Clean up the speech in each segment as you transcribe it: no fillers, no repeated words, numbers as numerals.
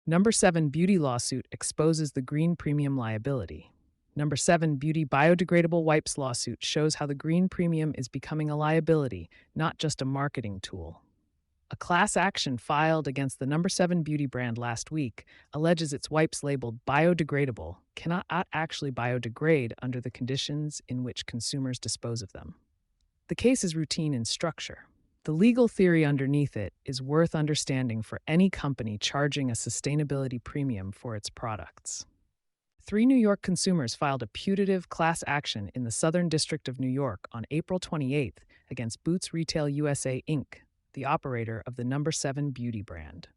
Number 7 beauty lawsuit exposes the green premium liability. Number 7 beauty biodegradable wipes lawsuit shows how the green premium is becoming a liability, not just a marketing tool. A class action filed against the Number 7 beauty brand last week alleges its wipes labeled biodegradable cannot actually biodegrade under the conditions in which consumers dispose of them. The case is routine in structure. The legal theory underneath it is worth understanding for any company charging a sustainability premium for its products. 3 New York consumers filed a putative class action in the Southern District of New York on April 28th against Boots Retail USA, Inc., the operator of the Number 7 beauty brand.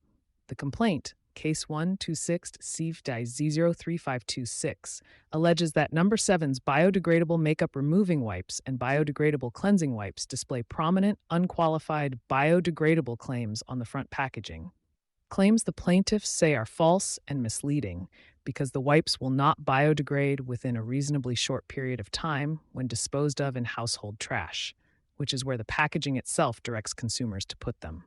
The complaint, Case 126-CIV-Z03526, alleges that Number 7's biodegradable makeup removing wipes and biodegradable cleansing wipes display prominent, unqualified biodegradable claims on the front packaging. Claims the plaintiffs say are false and misleading because the wipes will not biodegrade within a reasonably short period of time when disposed of in household trash, which is where the packaging itself directs consumers to put them.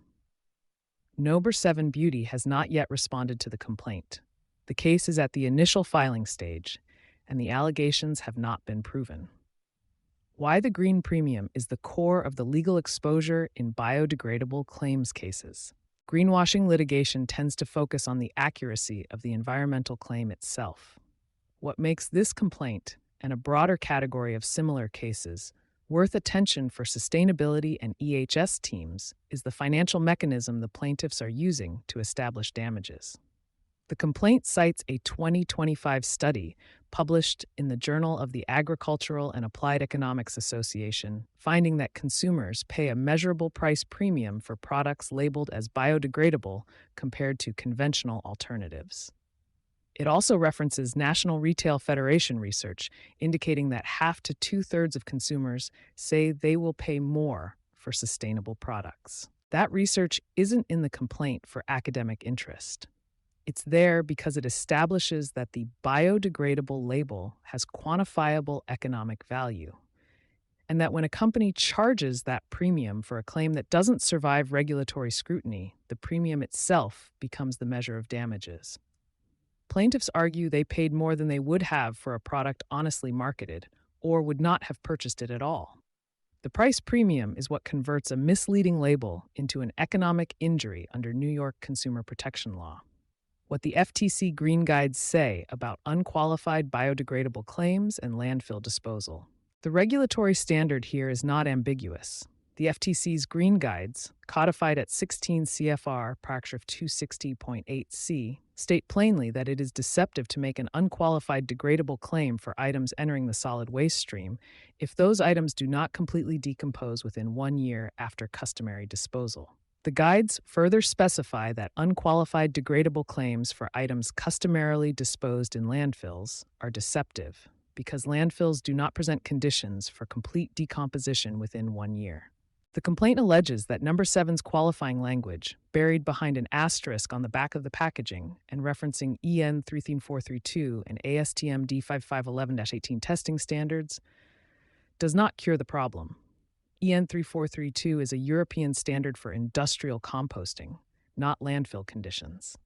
Number 7 Beauty has not yet responded to the complaint. The case is at the initial filing stage, and the allegations have not been proven. Why the green premium is the core of the legal exposure in biodegradable claims cases. Greenwashing litigation tends to focus on the accuracy of the environmental claim itself. What makes this complaint, and a broader category of similar cases, worth attention for sustainability and EHS teams is the financial mechanism the plaintiffs are using to establish damages. The complaint cites a 2025 study published in the Journal of the Agricultural and Applied Economics Association, finding that consumers pay a measurable price premium for products labeled as biodegradable compared to conventional alternatives. It also references National Retail Federation research indicating that half to two-thirds of consumers say they will pay more for sustainable products. That research isn't in the complaint for academic interest. It's there because it establishes that the biodegradable label has quantifiable economic value, and that when a company charges that premium for a claim that doesn't survive regulatory scrutiny, the premium itself becomes the measure of damages. Plaintiffs argue they paid more than they would have for a product honestly marketed, or would not have purchased it at all. The price premium is what converts a misleading label into an economic injury under New York consumer protection law. What the FTC Green Guides say about unqualified biodegradable claims and landfill disposal. The regulatory standard here is not ambiguous. The FTC's Green Guides, codified at 16 CFR paragraph 260.8c, state plainly that it is deceptive to make an unqualified degradable claim for items entering the solid waste stream if those items do not completely decompose within 1 year after customary disposal. The guides further specify that unqualified degradable claims for items customarily disposed in landfills are deceptive because landfills do not present conditions for complete decomposition within 1 year. The complaint alleges that Number 7's qualifying language, buried behind an asterisk on the back of the packaging and referencing EN 13432 and ASTM D5511-18 testing standards, does not cure the problem. EN 3432 is a European standard for industrial composting, not landfill conditions.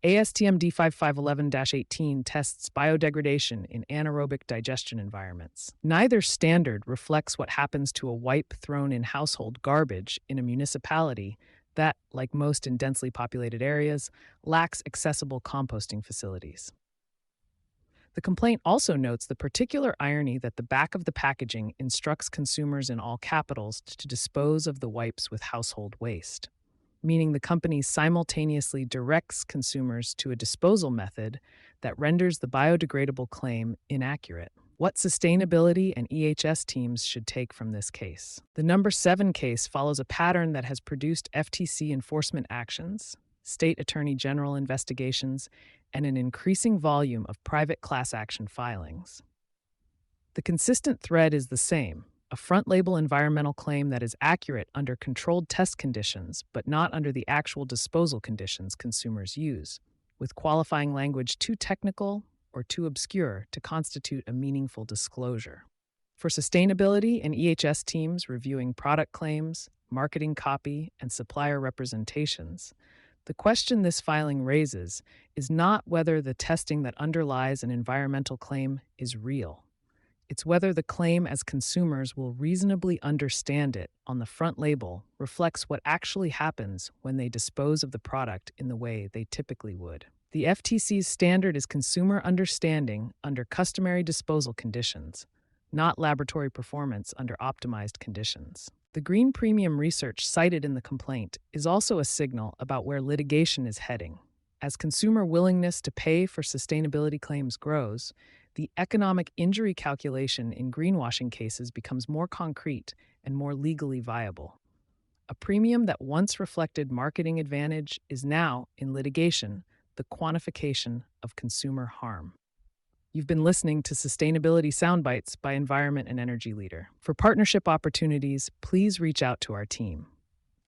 ASTM D5511-18 tests biodegradation in anaerobic digestion environments. Neither standard reflects what happens to a wipe thrown in household garbage in a municipality that, like most in densely populated areas, lacks accessible composting facilities. The complaint also notes the particular irony that the back of the packaging instructs consumers in all capitals to dispose of the wipes with household waste, meaning the company simultaneously directs consumers to a disposal method that renders the biodegradable claim inaccurate. What sustainability and EHS teams should take from this case? The Number 7 case follows a pattern that has produced FTC enforcement actions, state attorney general investigations, and an increasing volume of private class action filings. The consistent thread is the same: a front-label environmental claim that is accurate under controlled test conditions, but not under the actual disposal conditions consumers use, with qualifying language too technical or too obscure to constitute a meaningful disclosure. For sustainability and EHS teams reviewing product claims, marketing copy, and supplier representations, The question this filing raises is not whether the testing that underlies an environmental claim is real. It's whether the claim as consumers will reasonably understand it on the front label reflects what actually happens when they dispose of the product in the way they typically would. The FTC's standard is consumer understanding under customary disposal conditions, not laboratory performance under optimized conditions. The green premium research cited in the complaint is also a signal about where litigation is heading. As consumer willingness to pay for sustainability claims grows, the economic injury calculation in greenwashing cases becomes more concrete and more legally viable. A premium that once reflected marketing advantage is now, in litigation, the quantification of consumer harm. You've been listening to Sustainability Soundbites by Environment and Energy Leader. For partnership opportunities, please reach out to our team.